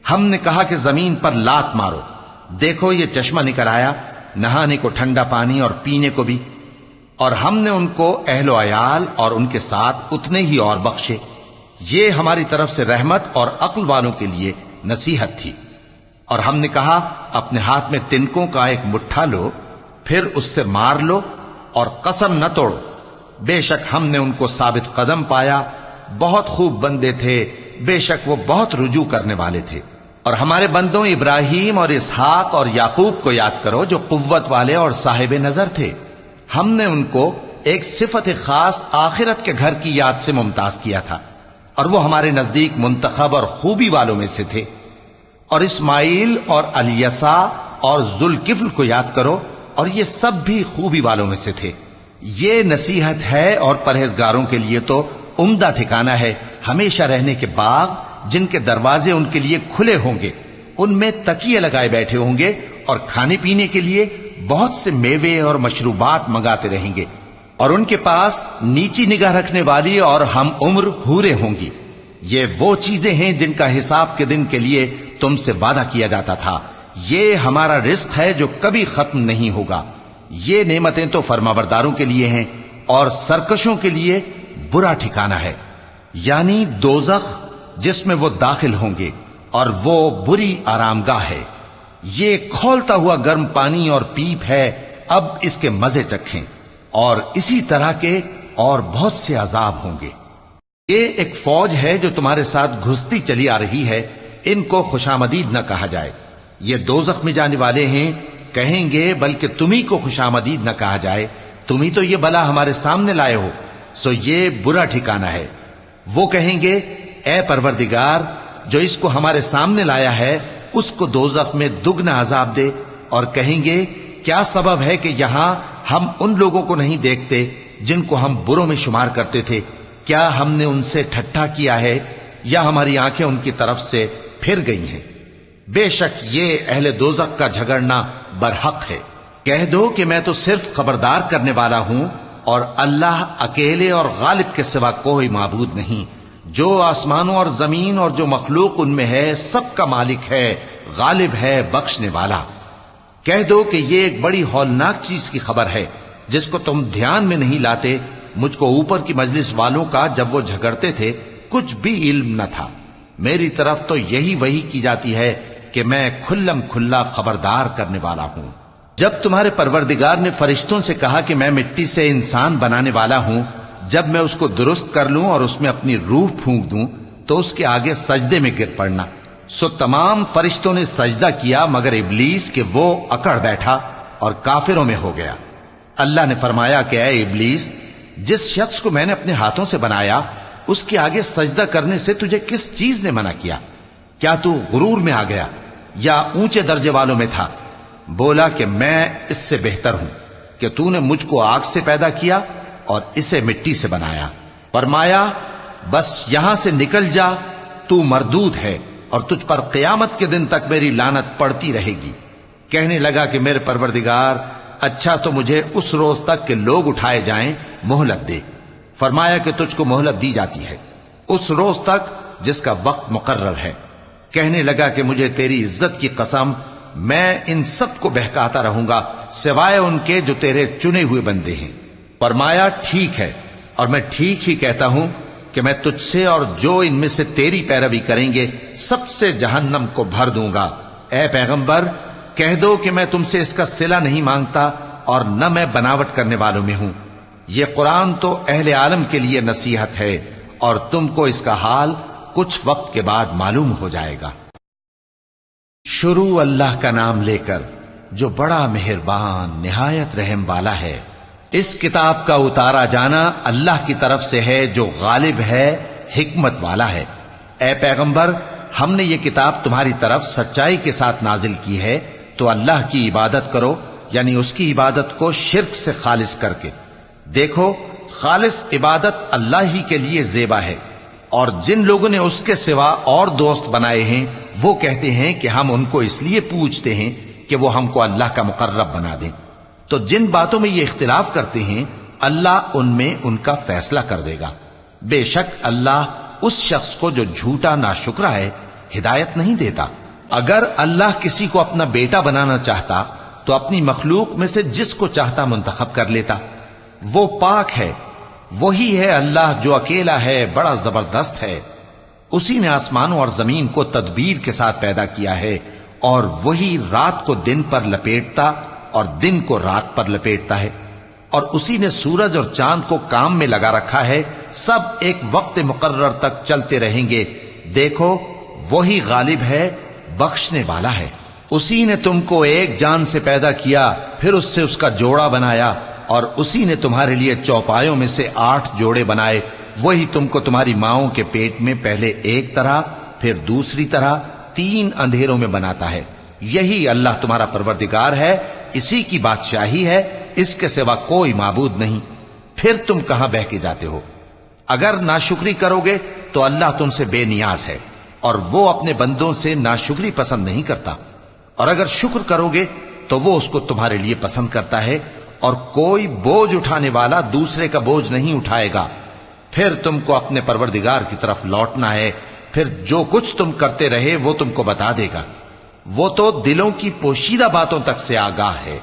ہم نے کہا کہ زمین پر لات مارو، دیکھو یہ چشمہ نکل آیا، نہانے کو ٹھنڈا پانی اور پینے کو بھی، اور ہم نے ان کو اہل و عیال اور ان کے ساتھ اتنے ہی اور بخشے۔ یہ ہماری طرف سے رحمت اور عقل والوں کے لیے نصیحت تھی۔ اور ہم نے کہا اپنے ہاتھ میں تنکوں کا ایک مٹھا لو، پھر اس سے مار لو اور قسم نہ توڑو، بے شک ہم نے ان کو ثابت قدم پایا، بہت خوب بندے تھے، بے شک وہ بہت رجوع کرنے والے تھے۔ اور ہمارے بندوں ابراہیم اور اسحاق اور یعقوب کو یاد کرو جو قوت والے اور صاحب نظر تھے۔ ہم نے ان کو ایک صفت خاص آخرت کے گھر کی یاد سے ممتاز کیا تھا، اور وہ ہمارے نزدیک منتخب اور خوبی والوں میں سے تھے۔ اور اسماعیل اور الیسع اور ذوالکفل کو یاد کرو، اور یہ سب بھی خوبی والوں میں سے تھے۔ یہ نصیحت ہے اور پرہیزگاروں کے لیے تو عمدہ ٹھکانہ ہے، ہمیشہ رہنے کے باغ جن کے دروازے ان کے لیے کھلے ہوں گے، ان میں تکیے لگائے بیٹھے ہوں گے، اور کھانے پینے کے لیے بہت سے میوے اور مشروبات منگاتے رہیں گے، اور ان کے پاس نیچی نگاہ رکھنے والی اور ہم عمر حوریں ہوں گی۔ یہ وہ چیزیں ہیں جن کا حساب کے دن کے لیے تم سے وعدہ کیا جاتا تھا، یہ ہمارا رزق ہے جو کبھی ختم نہیں ہوگا۔ یہ نعمتیں تو فرمانبرداروں کے لیے ہیں، اور سرکشوں کے لیے برا ٹھکانہ ہے، یعنی دوزخ جس میں وہ داخل ہوں گے، اور وہ بری آرامگاہ ہے۔ یہ کھولتا ہوا گرم پانی اور پیپ ہے، اب اس کے مزے چکھیں، اور اسی طرح کے اور بہت سے عذاب ہوں گے۔ یہ ایک فوج ہے جو تمہارے ساتھ گھستی چلی آ رہی ہے، ان کو خوشامدید نہ کہا جائے۔ یہ دوزخ میں جانے والے ہیں، کہیں گے بلکہ تمہیں کو خوشامدید نہ کہا جائے، تمہیں تو یہ بلا ہمارے سامنے لائے ہو، سو یہ برا ٹھکانہ ہے۔ وہ کہیں گے اے پروردگار، جو اس کو ہمارے سامنے لایا ہے اس کو دوزخ میں دگنا عذاب دے، اور کہیں گے کیا سبب ہے کہ یہاں ہم ان لوگوں کو نہیں دیکھتے جن کو ہم بروں میں شمار کرتے تھے؟ کیا ہم نے ان سے ٹھٹھا کیا ہے، یا ہماری آنکھیں ان کی طرف سے پھر گئی ہیں؟ بے شک یہ اہل دوزخ کا جھگڑنا برحق ہے۔ کہہ دو کہ میں تو صرف خبردار کرنے والا ہوں، اور اللہ اکیلے اور غالب کے سوا کوئی معبود نہیں۔ جو آسمانوں اور زمین اور جو مخلوق ان میں ہے سب کا مالک ہے، غالب ہے، بخشنے والا۔ کہہ دو کہ یہ ایک بڑی ہولناک چیز کی خبر ہے جس کو تم دھیان میں نہیں لاتے۔ مجھ کو اوپر کی مجلس والوں کا جب وہ جھگڑتے تھے کچھ بھی علم نہ تھا، میری طرف تو یہی وحی کی جاتی ہے کہ میں کھلم کھلا خبردار کرنے والا ہوں۔ جب تمہارے پروردگار نے فرشتوں سے کہا کہ میں مٹی سے انسان بنانے والا ہوں، جب میں اس کو درست کر لوں اور اس میں اپنی روح پھونک دوں تو اس کے آگے سجدے میں گر پڑنا، سو تمام فرشتوں نے سجدہ کیا مگر ابلیس کہ وہ اکڑ بیٹھا اور کافروں میں ہو گیا۔ اللہ نے فرمایا کہ اے ابلیس، جس شخص کو میں نے اپنے ہاتھوں سے بنایا اس کے آگے سجدہ کرنے سے تجھے کس چیز نے منع کیا؟ کیا تو غرور میں آ گیا یا اونچے درجے والوں میں تھا؟ بولا کہ میں اس سے بہتر ہوں کہ تو نے مجھ کو آگ سے پیدا کیا اور اسے مٹی سے بنایا۔ فرمایا بس یہاں سے نکل جا، تو مردود ہے اور تجھ پر قیامت کے دن تک میری لعنت پڑتی رہے گی۔ کہنے لگا کہ میرے پروردگار، اچھا تو مجھے اس روز تک کہ لوگ اٹھائے جائیں مہلت دے۔ فرمایا کہ تجھ کو مہلت دی جاتی ہے اس روز تک جس کا وقت مقرر ہے۔ کہنے لگا کہ مجھے تیری عزت کی قسم، میں ان سب کو بہکاتا رہوں گا سوائے ان کے جو تیرے چنے ہوئے بندے ہیں۔ فرمایا ٹھیک ہے، اور میں ٹھیک ہی کہتا ہوں، کہ میں تجھ سے اور جو ان میں سے تیری پیروی کریں گے سب سے جہنم کو بھر دوں گا۔ اے پیغمبر کہہ دو کہ میں تم سے اس کا صلہ نہیں مانگتا اور نہ میں بناوٹ کرنے والوں میں ہوں۔ یہ قرآن تو اہل عالم کے لیے نصیحت ہے اور تم کو اس کا حال کچھ وقت کے بعد معلوم ہو جائے گا۔ شروع اللہ کا نام لے کر جو بڑا مہربان نہایت رحم والا ہے۔ اس کتاب کا اتارا جانا اللہ کی طرف سے ہے جو غالب ہے، حکمت والا ہے۔ اے پیغمبر ہم نے یہ کتاب تمہاری طرف سچائی کے ساتھ نازل کی ہے، تو اللہ کی عبادت کرو، یعنی اس کی عبادت کو شرک سے خالص کر کے۔ دیکھو خالص عبادت اللہ ہی کے لیے زیبا ہے، اور جن لوگوں نے اس کے سوا اور دوست بنائے ہیں وہ کہتے ہیں کہ ہم ان کو اس لیے پوجتے ہیں کہ وہ ہم کو اللہ کا مقرب بنا دیں۔ تو جن باتوں میں یہ اختلاف کرتے ہیں اللہ ان میں ان کا فیصلہ کر دے گا۔ بے شک اللہ اس شخص کو جو جھوٹا ناشکرا ہے ہدایت نہیں دیتا۔ اگر اللہ کسی کو اپنا بیٹا بنانا چاہتا تو اپنی مخلوق میں سے جس کو چاہتا منتخب کر لیتا۔ وہ پاک ہے، وہی ہے اللہ جو اکیلا ہے، بڑا زبردست ہے۔ اسی نے آسمانوں اور زمین کو تدبیر کے ساتھ پیدا کیا ہے، اور وہی رات کو دن پر لپیٹتا اور دن کو رات پر لپیٹتا ہے، اور اسی نے سورج اور چاند کو کام میں لگا رکھا ہے، سب ایک وقت مقرر تک چلتے رہیں گے۔ دیکھو وہی غالب ہے، بخشنے والا ہے۔ اسی نے تم کو ایک جان سے پیدا کیا، پھر اس سے اس کا جوڑا بنایا، اور اسی نے تمہارے لیے چوپایوں میں سے 8 جوڑے بنائے۔ وہی تم کو تمہاری ماؤں کے پیٹ میں پہلے ایک طرح پھر دوسری طرح 3 اندھیروں میں بناتا ہے۔ یہی اللہ تمہارا پروردگار ہے، اسی کی بادشاہی ہے، اس کے سوا کوئی معبود نہیں۔ پھر تم کہاں بہ کے جاتے ہو؟ اگر ناشکری کرو گے تو اللہ تم سے بے نیاز ہے، اور وہ اپنے بندوں سے ناشکری پسند نہیں کرتا، اور اگر شکر کرو گے تو وہ اس کو تمہارے لیے پسند کرتا ہے، اور کوئی بوجھ اٹھانے والا دوسرے کا بوجھ نہیں اٹھائے گا۔ پھر تم کو اپنے پروردگار کی طرف لوٹنا ہے، پھر جو کچھ تم کرتے رہے وہ تم کو بتا دے گا۔ وہ تو دلوں کی پوشیدہ باتوں تک سے آگاہ ہے،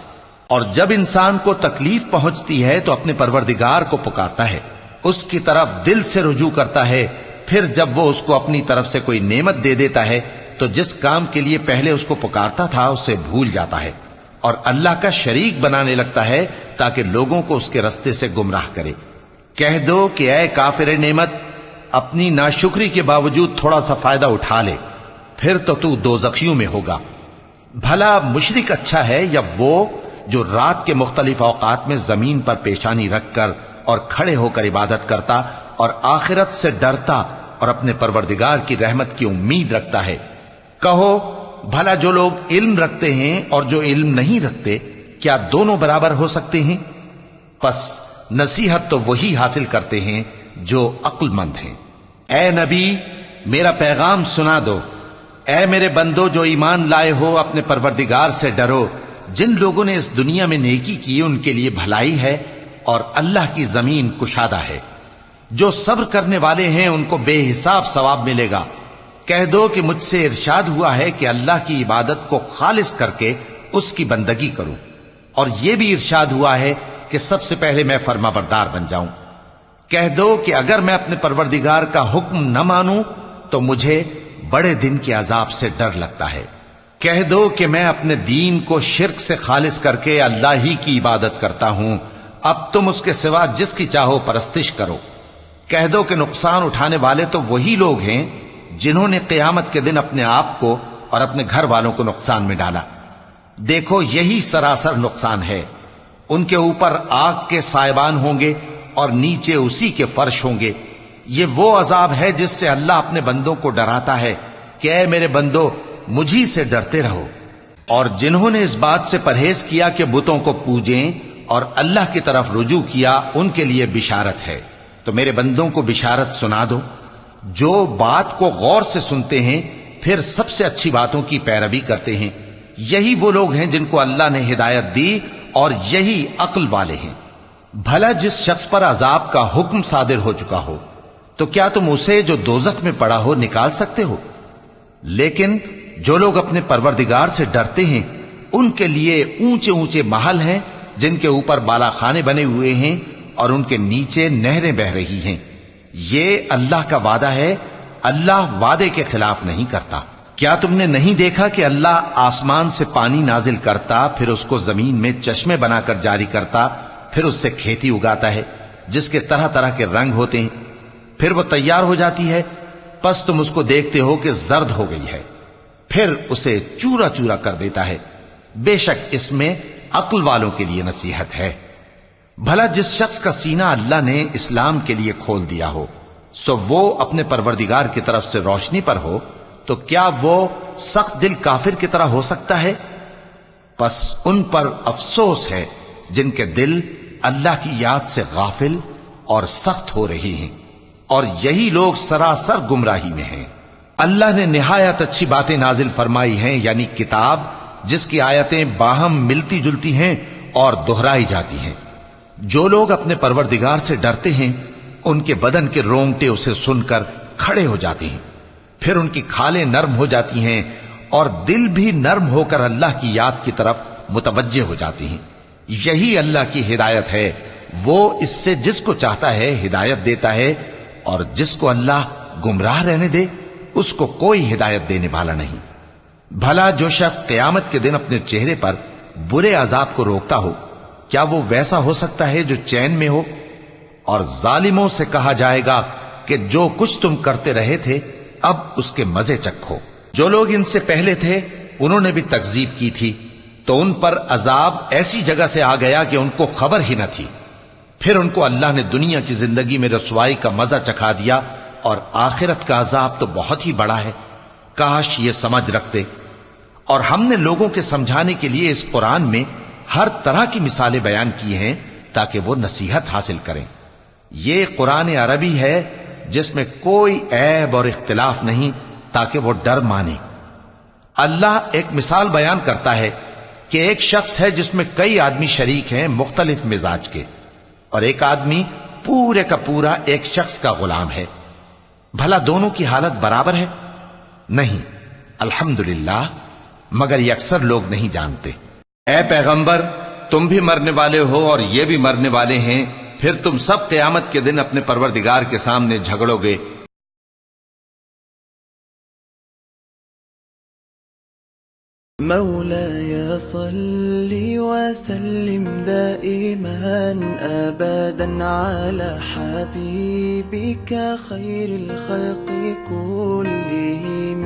اور جب انسان کو تکلیف پہنچتی ہے تو اپنے پروردگار کو پکارتا ہے، اس کی طرف دل سے رجوع کرتا ہے۔ پھر جب وہ اس کو اپنی طرف سے کوئی نعمت دے دیتا ہے تو جس کام کے لیے پہلے اس کو پکارتا تھا اسے بھول جاتا ہے، اور اللہ کا شریک بنانے لگتا ہے تاکہ لوگوں کو اس کے رستے سے گمراہ کرے۔ کہہ دو کہ اے کافر نعمت، اپنی ناشکری کے باوجود تھوڑا سا فائدہ اٹھا لے، پھر تو دوزخیوں میں ہوگا۔ بھلا مشرک اچھا ہے یا وہ جو رات کے مختلف اوقات میں زمین پر پیشانی رکھ کر اور کھڑے ہو کر عبادت کرتا اور آخرت سے ڈرتا اور اپنے پروردگار کی رحمت کی امید رکھتا ہے۔ کہو بھلا جو لوگ علم رکھتے ہیں اور جو علم نہیں رکھتے کیا دونوں برابر ہو سکتے ہیں؟ پس نصیحت تو وہی حاصل کرتے ہیں جو عقل مند ہیں۔ اے نبی میرا پیغام سنا دو۔ اے میرے بندو جو ایمان لائے ہو، اپنے پروردگار سے ڈرو۔ جن لوگوں نے اس دنیا میں نیکی کی ان کے لیے بھلائی ہے، اور اللہ کی زمین کشادہ ہے۔ جو صبر کرنے والے ہیں ان کو بے حساب ثواب ملے گا۔ کہہ دو کہ مجھ سے ارشاد ہوا ہے کہ اللہ کی عبادت کو خالص کر کے اس کی بندگی کروں، اور یہ بھی ارشاد ہوا ہے کہ سب سے پہلے میں فرما بردار بن جاؤں۔ کہہ دو کہ اگر میں اپنے پروردگار کا حکم نہ مانوں تو مجھے بڑے دن کے عذاب سے ڈر لگتا ہے۔ کہہ دو کہ میں اپنے دین کو شرک سے خالص کر کے اللہ ہی کی عبادت کرتا ہوں، اب تم اس کے سوا جس کی چاہو پرستش کرو۔ کہہ دو کہ نقصان اٹھانے والے تو وہی لوگ ہیں جنہوں نے قیامت کے دن اپنے آپ کو اور اپنے گھر والوں کو نقصان میں ڈالا۔ دیکھو یہی سراسر نقصان ہے۔ ان کے اوپر آگ کے سائبان ہوں گے اور نیچے اسی کے فرش ہوں گے۔ یہ وہ عذاب ہے جس سے اللہ اپنے بندوں کو ڈراتا ہے کہ اے میرے بندو مجھی سے ڈرتے رہو، اور جنہوں نے اس بات سے پرہیز کیا کہ بتوں کو پوجیں اور اللہ کی طرف رجوع کیا ان کے لیے بشارت ہے۔ تو میرے بندوں کو بشارت سنا دو جو بات کو غور سے سنتے ہیں پھر سب سے اچھی باتوں کی پیروی کرتے ہیں۔ یہی وہ لوگ ہیں جن کو اللہ نے ہدایت دی اور یہی عقل والے ہیں۔ بھلا جس شخص پر عذاب کا حکم صادر ہو چکا ہو تو کیا تم اسے جو دوزخ میں پڑا ہو نکال سکتے ہو؟ لیکن جو لوگ اپنے پروردگار سے ڈرتے ہیں ان کے لیے اونچے اونچے محل ہیں جن کے اوپر بالا خانے بنے ہوئے ہیں اور ان کے نیچے نہریں بہ رہی ہیں۔ یہ اللہ کا وعدہ ہے، اللہ وعدے کے خلاف نہیں کرتا۔ کیا تم نے نہیں دیکھا کہ اللہ آسمان سے پانی نازل کرتا، پھر اس کو زمین میں چشمے بنا کر جاری کرتا، پھر اس سے کھیتی اگاتا ہے جس کے طرح طرح کے رنگ ہوتے ہیں، پھر وہ تیار ہو جاتی ہے، پس تم اس کو دیکھتے ہو کہ زرد ہو گئی ہے، پھر اسے چورا چورا کر دیتا ہے۔ بے شک اس میں عقل والوں کے لیے نصیحت ہے۔ بھلا جس شخص کا سینہ اللہ نے اسلام کے لیے کھول دیا ہو، سو وہ اپنے پروردگار کی طرف سے روشنی پر ہو، تو کیا وہ سخت دل کافر کی طرح ہو سکتا ہے؟ پس ان پر افسوس ہے جن کے دل اللہ کی یاد سے غافل اور سخت ہو رہی ہیں، اور یہی لوگ سراسر گمراہی میں ہیں۔ اللہ نے نہایت اچھی باتیں نازل فرمائی ہیں، یعنی کتاب جس کی آیتیں باہم ملتی جلتی ہیں اور دہرائی جاتی ہیں۔ جو لوگ اپنے پروردگار سے ڈرتے ہیں ان کے بدن کے رونگٹے اسے سن کر کھڑے ہو جاتے ہیں، پھر ان کی کھالیں نرم ہو جاتی ہیں اور دل بھی نرم ہو کر اللہ کی یاد کی طرف متوجہ ہو جاتی ہیں۔ یہی اللہ کی ہدایت ہے، وہ اس سے جس کو چاہتا ہے ہدایت دیتا ہے، اور جس کو اللہ گمراہ رہنے دے اس کو کوئی ہدایت دینے والا نہیں۔ بھلا جو شخص قیامت کے دن اپنے چہرے پر برے عذاب کو روکتا ہو، کیا وہ ویسا ہو سکتا ہے جو چین میں ہو؟ اور ظالموں سے کہا جائے گا کہ جو کچھ تم کرتے رہے تھے اب اس کے مزے چکھو۔ جو لوگ ان سے پہلے تھے انہوں نے بھی تکذیب کی تھی، تو ان پر عذاب ایسی جگہ سے آ گیا کہ ان کو خبر ہی نہ تھی۔ پھر ان کو اللہ نے دنیا کی زندگی میں رسوائی کا مزہ چکھا دیا، اور آخرت کا عذاب تو بہت ہی بڑا ہے۔ کاش یہ سمجھ رکھتے۔ اور ہم نے لوگوں کے سمجھانے کے لیے اس قرآن میں ہر طرح کی مثالیں بیان کی ہیں تاکہ وہ نصیحت حاصل کریں۔ یہ قرآن عربی ہے جس میں کوئی عیب اور اختلاف نہیں، تاکہ وہ ڈر مانے۔ اللہ ایک مثال بیان کرتا ہے کہ ایک شخص ہے جس میں کئی آدمی شریک ہیں مختلف مزاج کے، اور ایک آدمی پورے کا پورا ایک شخص کا غلام ہے۔ بھلا دونوں کی حالت برابر ہے؟ نہیں، الحمدللہ، مگر یہ اکثر لوگ نہیں جانتے۔ اے پیغمبر، تم بھی مرنے والے ہو اور یہ بھی مرنے والے ہیں، پھر تم سب قیامت کے دن اپنے پروردگار کے سامنے جھگڑو گے۔ مولاي صل وسلم دائما أبدا على حبيبك خير الخلق كلهم